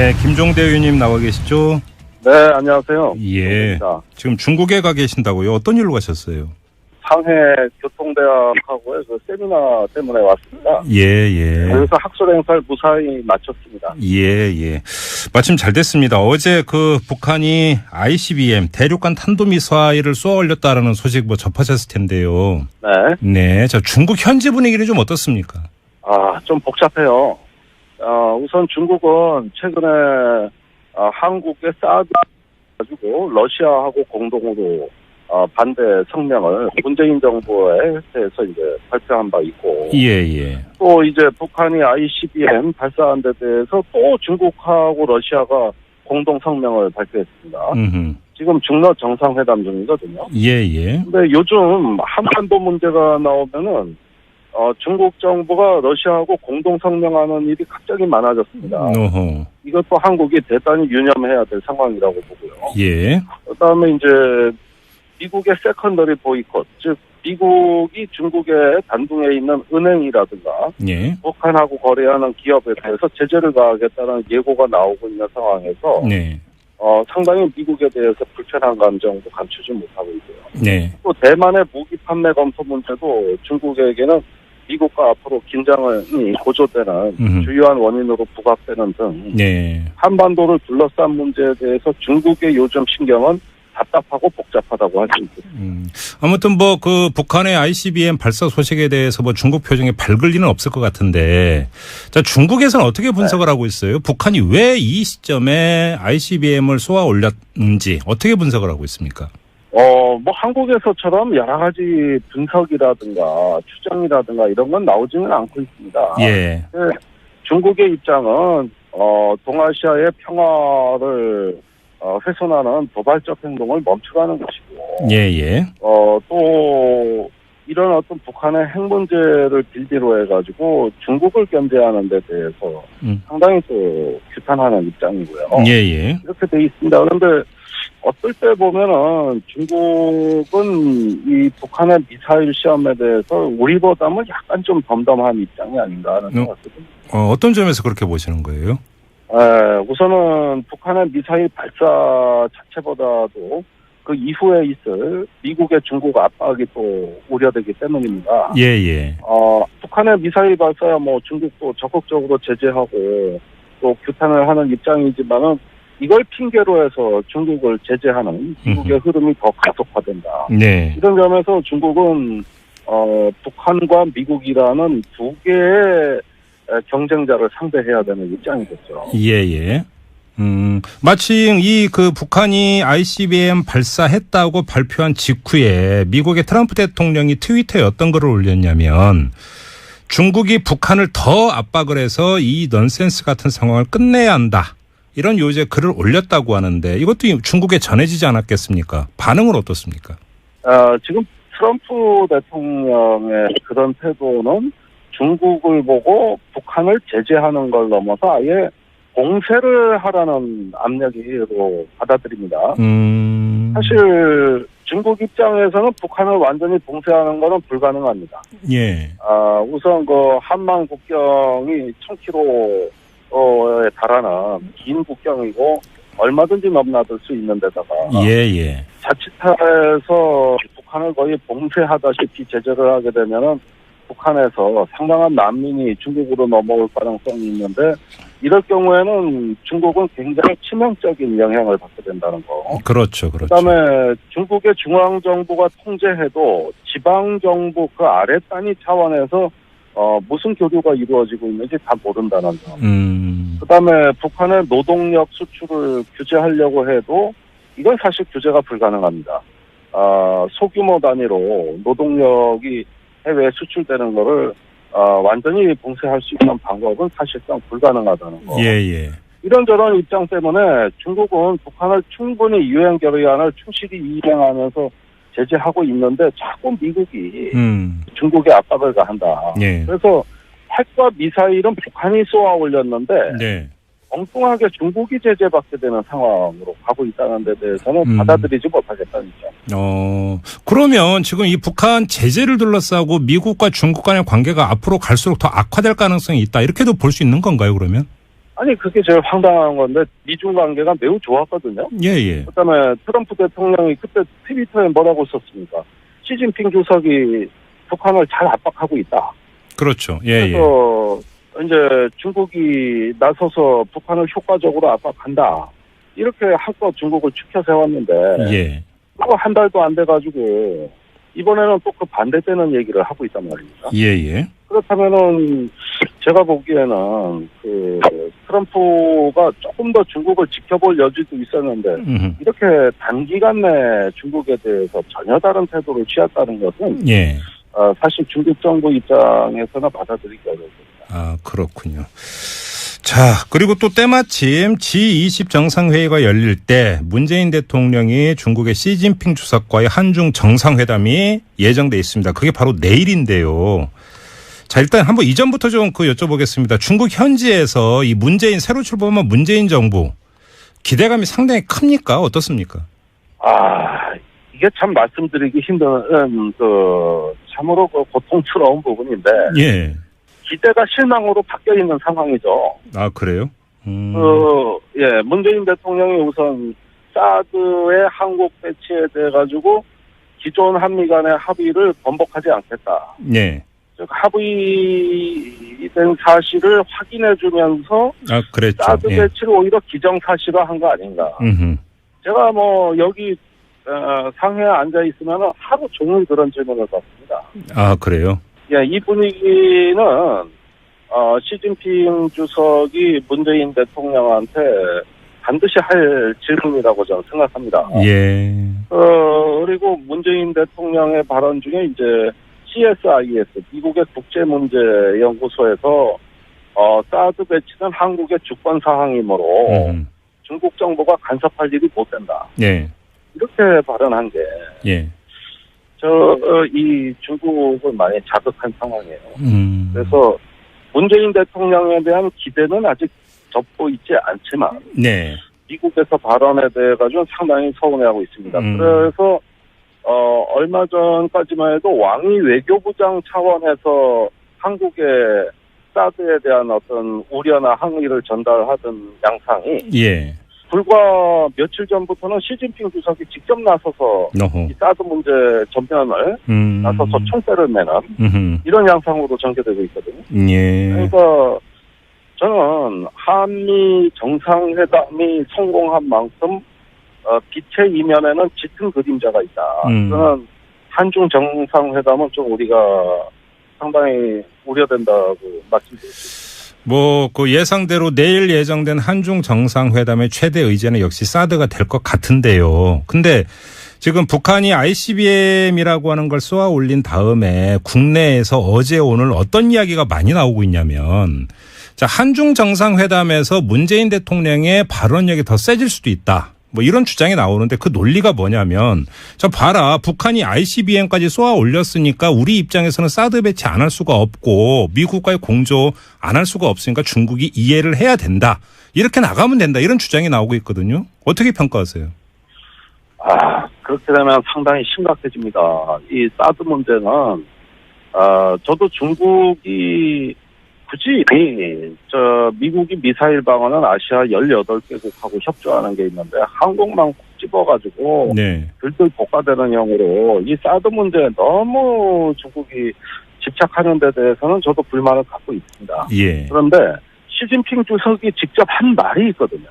네, 김종대 의원님 나와 계시죠? 네, 안녕하세요. 예. 김종대입니다. 지금 중국에 가 계신다고요? 어떤 일로 가셨어요? 상해 교통대학하고의 그 세미나 때문에 왔습니다. 예. 그래서 학술 행사를 무사히 마쳤습니다. 예. 마침 잘 됐습니다. 어제 그 북한이 ICBM 대륙간 탄도미사일을 쏘아 올렸다라는 소식 뭐 접하셨을 텐데요. 네. 네. 저 중국 현지 분위기는 좀 어떻습니까? 좀 복잡해요. 우선 중국은 최근에 한국에 사드 가지고 러시아하고 공동으로 반대 성명을 문재인 정부에 대해서 이제 발표한 바 있고. 예. 또 이제 북한이 ICBM 발사한 데 대해서 또 중국하고 러시아가 공동 성명을 발표했습니다. 지금 중러 정상회담 중이거든요. 예. 근데 요즘 한반도 문제가 나오면은 중국 정부가 러시아하고 공동 성명하는 일이 갑자기 많아졌습니다. 어허. 이것도 한국이 대단히 유념해야 될 상황이라고 보고요. 예. 그다음에 이제 미국의 세컨더리 보이콧, 즉 미국이 중국의 단둥에 있는 은행이라든가 예. 북한하고 거래하는 기업에 대해서 제재를 가하겠다는 예고가 나오고 있는 상황에서 네. 상당히 미국에 대해서 불편한 감정도 감추지 못하고 있고요. 네. 또 대만의 무기 판매 검토 문제도 중국에게는 미국과 앞으로 긴장이 고조되는 주요한 원인으로 부각되는 등 네. 한반도를 둘러싼 문제에 대해서 중국의 요즘 신경은 답답하고 복잡하다고 할 수 있습니다. 아무튼 뭐 그 북한의 ICBM 발사 소식에 대해서 뭐 중국 표정이 밝을 리는 없을 것 같은데, 자, 중국에서는 어떻게 분석을 하고 있어요? 북한이 왜 이 시점에 ICBM을 쏘아 올렸는지 어떻게 분석을 하고 있습니까? 뭐 한국에서처럼 여러 가지 분석이라든가 추정이라든가 이런 건 나오지는 않고 있습니다. 예. 중국의 입장은 동아시아의 평화를 훼손하는 도발적 행동을 멈추라는 것이고, 예. 또 이런 어떤 북한의 핵 문제를 빌미로 해가지고 중국을 견제하는 데 대해서 상당히 또 규탄하는 입장이고요. 예. 이렇게 돼 있습니다. 그런데 어떨 때 보면은 중국은 이 북한의 미사일 시험에 대해서 우리보다는 약간 좀 덤덤한 입장이 아닌가 하는 생각이 듭니다. 어떤 점에서 그렇게 보시는 거예요? 우선은 북한의 미사일 발사 자체보다도 그 이후에 있을 미국의 중국 압박이 또 우려되기 때문입니다. 예. 북한의 미사일 발사야 뭐 중국도 적극적으로 제재하고 또 규탄을 하는 입장이지만은 이걸 핑계로 해서 중국을 제재하는 미국의 흐름이 더 가속화된다. 네. 이런 점에서 중국은 북한과 미국이라는 두 개의 경쟁자를 상대해야 되는 입장이겠죠. 예. 마침 이 그 북한이 ICBM 발사했다고 발표한 직후에 미국의 트럼프 대통령이 트위터에 어떤 글을 올렸냐면, 중국이 북한을 더 압박을 해서 이 넌센스 같은 상황을 끝내야 한다, 이런 요새 글을 올렸다고 하는데, 이것도 중국에 전해지지 않았겠습니까? 반응은 어떻습니까? 지금 트럼프 대통령의 그런 태도는 중국을 보고 북한을 제재하는 걸 넘어서 아예 봉쇄를 하라는 압력으로 받아들입니다. 사실 중국 입장에서는 북한을 완전히 봉쇄하는 것은 불가능합니다. 예. 우선 그 한만 국경이 1000km에 달하는 긴 국경이고 얼마든지 넘나들 수 있는 데다가 예. 자칫해서 북한을 거의 봉쇄하다시피 제재를 하게 되면은 북한에서 상당한 난민이 중국으로 넘어올 가능성이 있는데, 이럴 경우에는 중국은 굉장히 치명적인 영향을 받게 된다는 거. 그렇죠. 그다음에 중국의 중앙정부가 통제해도 지방정부 그 아래 단위 차원에서 무슨 교류가 이루어지고 있는지 다 모른다는 점. 그다음에 북한의 노동력 수출을 규제하려고 해도 이건 사실 규제가 불가능합니다. 소규모 단위로 노동력이 해외에 수출되는 거를 완전히 봉쇄할 수 있는 방법은 사실상 불가능하다는 거. 예. 이런저런 입장 때문에 중국은 북한을 충분히 유엔 결의안을 충실히 이행하면서 제재하고 있는데 자꾸 미국이 중국에 압박을 가한다. 예. 그래서 핵과 미사일은 북한이 쏘아 올렸는데 네. 엉뚱하게 중국이 제재받게 되는 상황으로 가고 있다는 데 대해서는 받아들이지 못하겠다는 입장. 그러면 지금 이 북한 제재를 둘러싸고 미국과 중국 간의 관계가 앞으로 갈수록 더 악화될 가능성이 있다, 이렇게도 볼 수 있는 건가요, 그러면? 아니 그게 제일 황당한 건데 미중 관계가 매우 좋았거든요. 예. 그다음에 트럼프 대통령이 그때 트위터에 뭐라고 썼습니까? 시진핑 주석이 북한을 잘 압박하고 있다. 그렇죠. 그래서 이제 중국이 나서서 북한을 효과적으로 압박한다. 이렇게 한껏 중국을 추켜 세웠는데 그거 한 달도 안 돼가지고 이번에는 또 그 반대되는 얘기를 하고 있단 말입니다. 그렇다면은 제가 보기에는 그 트럼프가 조금 더 중국을 지켜볼 여지도 있었는데 이렇게 단기간 내 중국에 대해서 전혀 다른 태도를 취했다는 것은 사실 중국 정부 입장에서는 받아들이기 어렵습니다. 아, 그렇군요. 자, 그리고 또 때마침 G20 정상회의가 열릴 때 문재인 대통령이 중국의 시진핑 주석과의 한중 정상회담이 예정돼 있습니다. 그게 바로 내일인데요. 자, 일단 한번 이전부터 좀 여쭤보겠습니다. 중국 현지에서 이 새로 출범한 문재인 정부 기대감이 상당히 큽니까? 어떻습니까? 이게 참 말씀드리기 힘든 참으로 고통스러운 부분인데 기대가 실망으로 바뀌어 있는 상황이죠. 아, 그래요? 문재인 대통령이 우선 사드의 한국 배치에 대해 가지고 기존 한미 간의 합의를 번복하지 않겠다. 즉 합의된 사실을 확인해주면서 그랬죠. 사드 배치를 오히려 기정사실화한 거 아닌가. 제가 여기 상해에 앉아 있으면 하루 종일 그런 질문을 받습니다. 아, 그래요? 이 분위기는 시진핑 주석이 문재인 대통령한테 반드시 할 질문이라고 저는 생각합니다. 그리고 문재인 대통령의 발언 중에 이제 CSIS 미국의 국제문제연구소에서 사드 배치는 한국의 주권 사항이므로 중국 정부가 간섭할 일이 못 된다. 이렇게 발언한 게 이 중국을 많이 자극한 상황이에요. 그래서 문재인 대통령에 대한 기대는 아직 돋보이지 않지만 미국에서 발언에 대해 가지고 상당히 서운해하고 있습니다. 그래서 얼마 전까지만 해도 왕이 외교부장 차원에서 한국의 사드에 대한 어떤 우려나 항의를 전달하던 양상이 불과 며칠 전부터는 시진핑 주석이 직접 나서서 이 사드 문제 전면을 나서서 총대를 매는 이런 양상으로 전개되고 있거든요. 그러니까 저는 한미 정상회담이 성공한 만큼 빛의 이면에는 짙은 그림자가 있다. 저는 한중 정상회담은 좀 우리가 상당히 우려된다고 말씀드릴 수 있습니다. 그 예상대로 내일 예정된 한중 정상회담의 최대 의제는 역시 사드가 될 것 같은데요. 근데 지금 북한이 ICBM이라고 하는 걸 쏘아 올린 다음에 국내에서 어제 오늘 어떤 이야기가 많이 나오고 있냐면 한중 정상회담에서 문재인 대통령의 발언력이 더 세질 수도 있다. 이런 주장이 나오는데 그 논리가 뭐냐면 봐라 북한이 ICBM까지 쏘아 올렸으니까 우리 입장에서는 사드 배치 안 할 수가 없고 미국과의 공조 안 할 수가 없으니까 중국이 이해를 해야 된다. 이렇게 나가면 된다. 이런 주장이 나오고 있거든요. 어떻게 평가하세요? 그렇게 되면 상당히 심각해집니다. 이 사드 문제는 저도 중국이 굳이 미국이 미사일 방어는 아시아 18개국하고 협조하는 게 있는데 한국만 콕 집어가지고 들들 볶아대는 형으로 이 사드 문제에 너무 중국이 집착하는 데 대해서는 저도 불만을 갖고 있습니다. 그런데 시진핑 주석이 직접 한 말이 있거든요.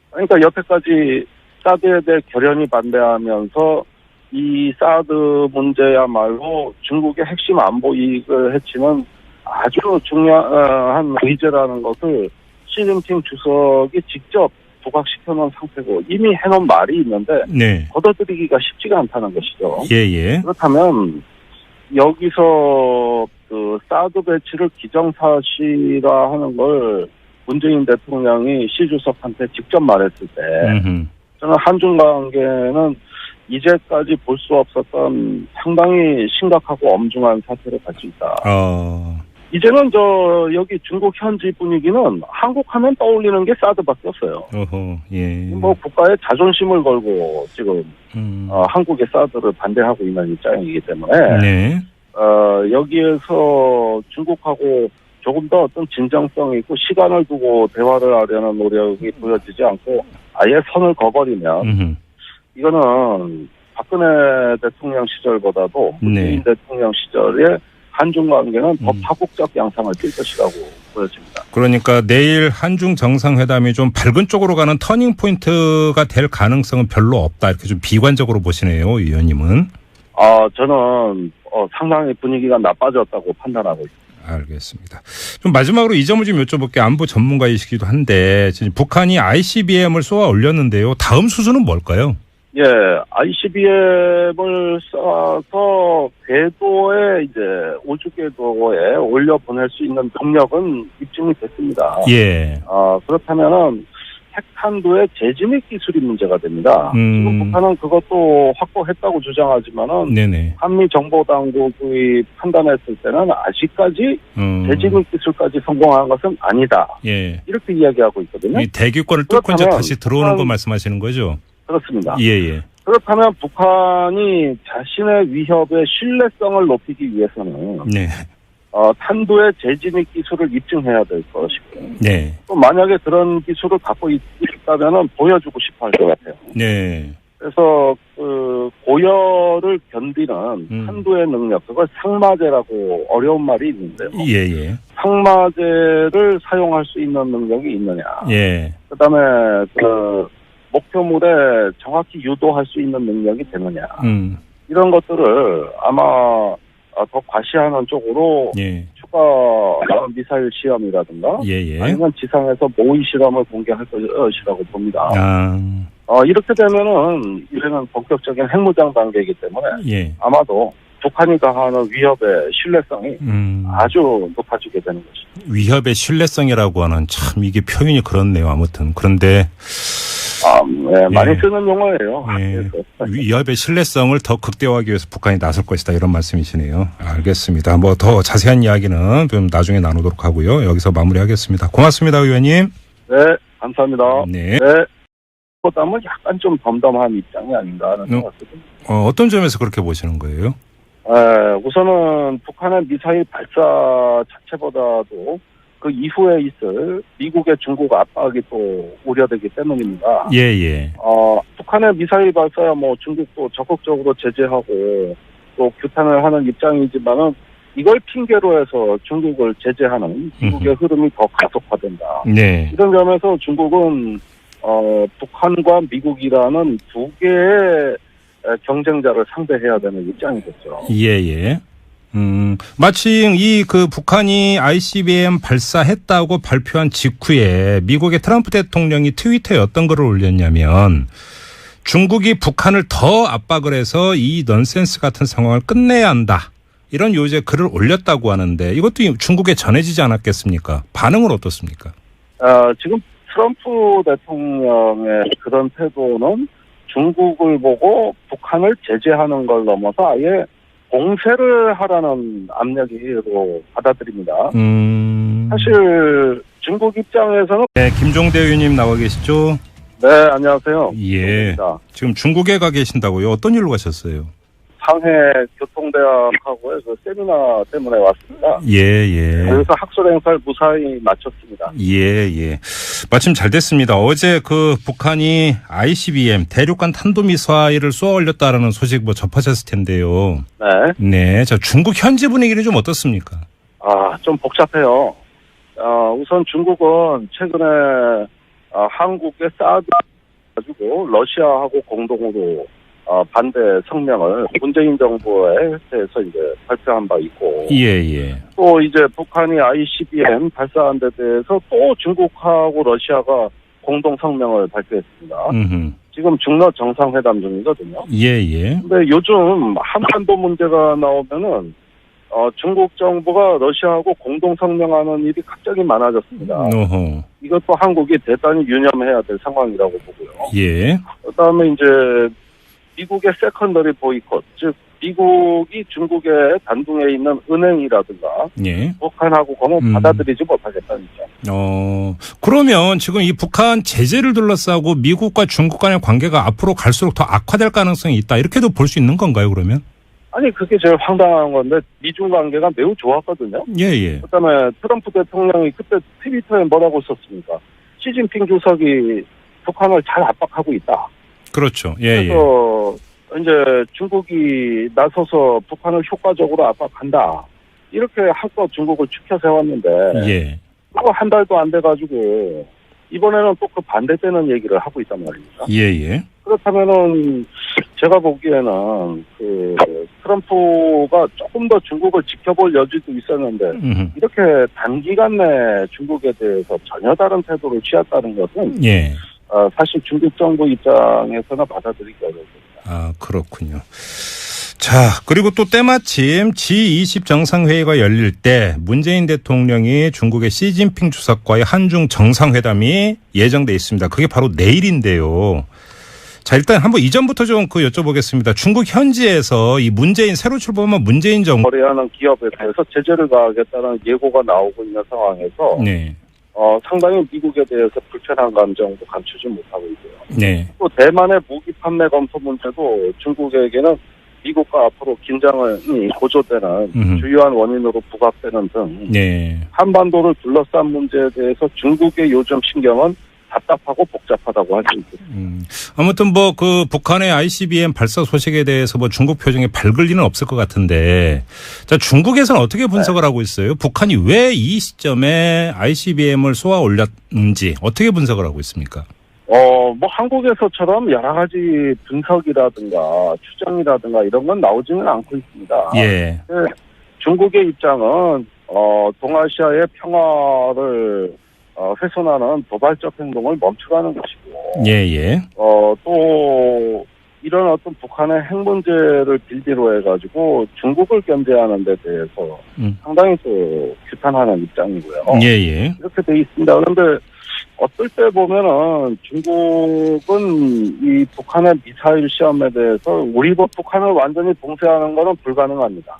그러니까 여태까지 사드에 대해 결연히 반대하면서 이 사드 문제야말로 중국의 핵심 안보 이익을 해치는 아주 중요한 의제라는 것을 시진핑 주석이 직접 부각시켜놓은 상태고 이미 해놓은 말이 있는데 걷어들이기가 쉽지가 않다는 것이죠. 그렇다면 여기서 그 사드 배치를 기정사실화하는 걸 문재인 대통령이 시 주석한테 직접 말했을 때 저는 한중 관계는 이제까지 볼 수 없었던 상당히 심각하고 엄중한 사태를 갈 수 있다. 이제는 여기 중국 현지 분위기는 한국 하면 떠올리는 게 사드밖에 없어요. 국가의 자존심을 걸고 지금 한국의 사드를 반대하고 있는 입장이기 때문에 여기에서 중국하고 조금 더 어떤 진정성 있고 시간을 두고 대화를 하려는 노력이 보여지지 않고 아예 선을 그어버리면 이거는 박근혜 대통령 시절보다도 문재인 대통령 시절의 한중 관계는 더 파국적 양상을 띌 것이라고 보여집니다. 그러니까 내일 한중 정상회담이 좀 밝은 쪽으로 가는 터닝 포인트가 될 가능성은 별로 없다. 이렇게 좀 비관적으로 보시네요, 위원님은. 저는 상당히 분위기가 나빠졌다고 판단하고 있습니다. 알겠습니다. 좀 마지막으로 이 점을 좀 여쭤볼게요. 안보 전문가이시기도 한데 지금 북한이 ICBM을 쏘아 올렸는데요. 다음 수순은 뭘까요? 예, ICBM을 쏴서 궤도에 이제 우주 궤도에 올려 보낼 수 있는 능력은 입증이 됐습니다. 예. 그렇다면은 핵탄두의 재진입 기술이 문제가 됩니다. 지금 북한은 그것도 확보했다고 주장하지만은 네네. 한미 정보 당국이 판단했을 때는 아직까지 재진입 기술까지 성공한 것은 아니다. 예. 이렇게 이야기하고 있거든요. 이 대기권을 뚫고 이제 다시 들어오는 거 말씀하시는 거죠? 그렇습니다. 예예. 그렇다면 북한이 자신의 위협의 신뢰성을 높이기 위해서는 네. 탄두의 재진입 기술을 입증해야 될 것이고, 네. 또 만약에 그런 기술을 갖고 있다면은 보여주고 싶어할 것 같아요. 네. 그래서 그 고열을 견디는 탄두의 능력, 그걸 상마제라고 어려운 말이 있는데요. 예예. 상마제를 사용할 수 있는 능력이 있느냐. 예. 그다음에 그 목표물에 정확히 유도할 수 있는 능력이 되느냐. 이런 것들을 아마 더 과시하는 쪽으로 예. 추가 미사일 시험이라든가 예예. 아니면 지상에서 모의 실험을 공개할 것이라고 봅니다. 이렇게 되면은 이제는 본격적인 핵무장 단계이기 때문에 예. 아마도 북한이 가하는 위협의 신뢰성이 아주 높아지게 되는 것입니다. 위협의 신뢰성이라고 하는 참 이게 표현이 그렇네요. 아무튼 그런데 네, 많이 쓰는 용어예요. 예. 위협의 신뢰성을 더 극대화하기 위해서 북한이 나설 것이다 이런 말씀이시네요. 알겠습니다. 뭐 더 자세한 이야기는 좀 나중에 나누도록 하고요. 여기서 마무리하겠습니다. 고맙습니다, 의원님. 네, 감사합니다. 네. 보다는 약간 좀 덤덤한 입장이 아닌가 하는 생각이 듭니다. 어떤 점에서 그렇게 보시는 거예요? 우선은 북한의 미사일 발사 자체보다도 그 이후에 있을 미국의 중국 압박이 또 우려되기 때문입니다. 예. 북한의 미사일 발사야 뭐 중국도 적극적으로 제재하고 또 규탄을 하는 입장이지만은 이걸 핑계로 해서 중국을 제재하는 미국의 흐름이 더 가속화된다. 네. 이런 점에서 중국은 북한과 미국이라는 두 개의 경쟁자를 상대해야 되는 입장이겠죠. 예. 마침 이 그 북한이 ICBM 발사했다고 발표한 직후에 미국의 트럼프 대통령이 트위터에 어떤 글을 올렸냐면 중국이 북한을 더 압박을 해서 이 넌센스 같은 상황을 끝내야 한다. 이런 요새 글을 올렸다고 하는데 이것도 중국에 전해지지 않았겠습니까? 반응은 어떻습니까? 지금 트럼프 대통령의 그런 태도는 중국을 보고 북한을 제재하는 걸 넘어서 아예 공세를 하라는 압력으로 받아들입니다. 사실 중국 입장에서는 네, 김종대 의원님 나와 계시죠? 네, 안녕하세요. 예. 지금 중국에 가 계신다고요? 어떤 일로 가셨어요? 상해 교통대학하고의 그 세미나 때문에 왔습니다. 예. 그래서 학술 행사를 무사히 마쳤습니다. 예. 마침 잘 됐습니다. 어제 그 북한이 ICBM 대륙간 탄도미사일을 쏘아 올렸다라는 소식 뭐 접하셨을 텐데요. 네. 자, 중국 현지 분위기는 좀 어떻습니까? 좀 복잡해요. 우선 중국은 최근에 한국의 사드 가지고 러시아하고 공동으로 반대 성명을 문재인 정부에 대해서 이제 발표한 바 있고. 예. 또 이제 북한이 ICBM 발사한 데 대해서 또 중국하고 러시아가 공동 성명을 발표했습니다. 지금 중러 정상회담 중이거든요. 예. 근데 요즘 한반도 문제가 나오면은 중국 정부가 러시아하고 공동 성명하는 일이 갑자기 많아졌습니다. 이것도 한국이 대단히 유념해야 될 상황이라고 보고요. 예. 그다음에 이제 미국의 세컨더리 보이콧, 즉 미국이 중국의 단둥에 있는 은행이라든가 북한하고 공은 받아들이지 못하겠다는 입장. 그러면 지금 이 북한 제재를 둘러싸고 미국과 중국 간의 관계가 앞으로 갈수록 더 악화될 가능성이 있다. 이렇게도 볼 수 있는 건가요, 그러면? 아니 그게 제일 황당한 건데 미중 관계가 매우 좋았거든요. 예. 그다음에 트럼프 대통령이 그때 트위터에 뭐라고 썼습니까? 시진핑 주석이 북한을 잘 압박하고 있다. 그렇죠. 그래서 이제 중국이 나서서 북한을 효과적으로 압박한다. 이렇게 한껏 중국을 추켜 세웠는데 그거 한 달도 안 돼가지고 이번에는 또 그 반대되는 얘기를 하고 있단 말입니다. 그렇다면은 제가 보기에는 그 트럼프가 조금 더 중국을 지켜볼 여지도 있었는데 이렇게 단기간 내 중국에 대해서 전혀 다른 태도를 취했다는 것은 사실 중국 정부 입장에서는 받아들이기 어렵습니다. 아, 그렇군요. 자, 그리고 또 때마침 G20 정상회의가 열릴 때 문재인 대통령이 중국의 시진핑 주석과의 한중 정상회담이 예정돼 있습니다. 그게 바로 내일인데요. 자, 일단 한번 이전부터 좀 여쭤보겠습니다. 중국 현지에서 이 새로 출범한 문재인 정부 거래하는 기업에 대해서 제재를 가하겠다는 예고가 나오고 있는 상황에서 상당히 미국에 대해서 불편한 감정도 감추지 못하고 있고요. 또 대만의 무기 판매 검토 문제도 중국에게는 미국과 앞으로 긴장이 고조되는 주요한 원인으로 부각되는 등 한반도를 둘러싼 문제에 대해서 중국의 요즘 신경은 답답하고 복잡하다고 할 수 있습니다. 아무튼 북한의 ICBM 발사 소식에 대해서 중국 표정에 밝을 리는 없을 것 같은데, 자, 중국에서는 어떻게 분석을 하고 있어요? 북한이 왜 이 시점에 ICBM을 쏘아 올렸는지 어떻게 분석을 하고 있습니까? 한국에서처럼 여러 가지 분석이라든가 추정이라든가 이런 건 나오지는 않고 있습니다. 중국의 입장은 동아시아의 평화를 훼손하는 도발적 행동을 멈추라는 것이고, 또 이런 어떤 북한의 핵 문제를 빌미로 해가지고 중국을 견제하는 데 대해서 상당히 규탄하는 입장이고요. 이렇게 돼 있습니다. 그런데 어떨 때 보면은 중국은 이 북한의 미사일 시험에 대해서 북한을 완전히 봉쇄하는 것은 불가능합니다.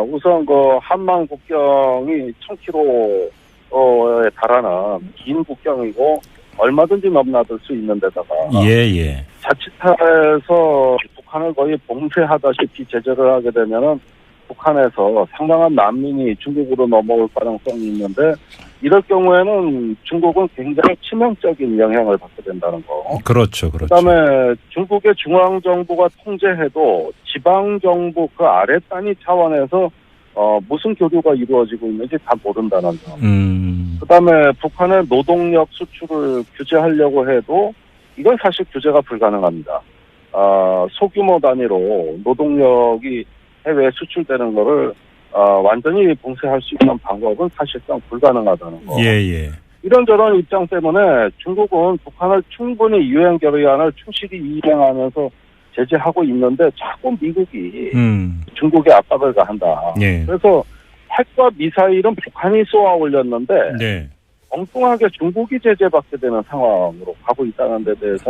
우선 한만 국경이 1000km에 달하는 긴 국경이고 얼마든지 넘나들 수 있는 데다가 자칫해서 북한을 거의 봉쇄하다시피 제재를 하게 되면은 북한에서 상당한 난민이 중국으로 넘어올 가능성이 있는데 이럴 경우에는 중국은 굉장히 치명적인 영향을 받게 된다는 거. 그렇죠. 그다음에 중국의 중앙정부가 통제해도 지방정부 그 아래 단위 차원에서 무슨 교류가 이루어지고 있는지 다 모른다는 점. 그다음에 북한의 노동력 수출을 규제하려고 해도 이건 사실 규제가 불가능합니다. 소규모 단위로 노동력이 해외에 수출되는 거를 완전히 봉쇄할 수 있는 방법은 사실상 불가능하다는 거. 이런저런 입장 때문에 중국은 북한을 충분히 유엔 결의안을 충실히 이행하면서 제재하고 있는데 자꾸 미국이 중국에 압박을 가한다. 그래서 핵과 미사일은 북한이 쏘아 올렸는데 엉뚱하게 중국이 제재받게 되는 상황으로 가고 있다는 데 대해서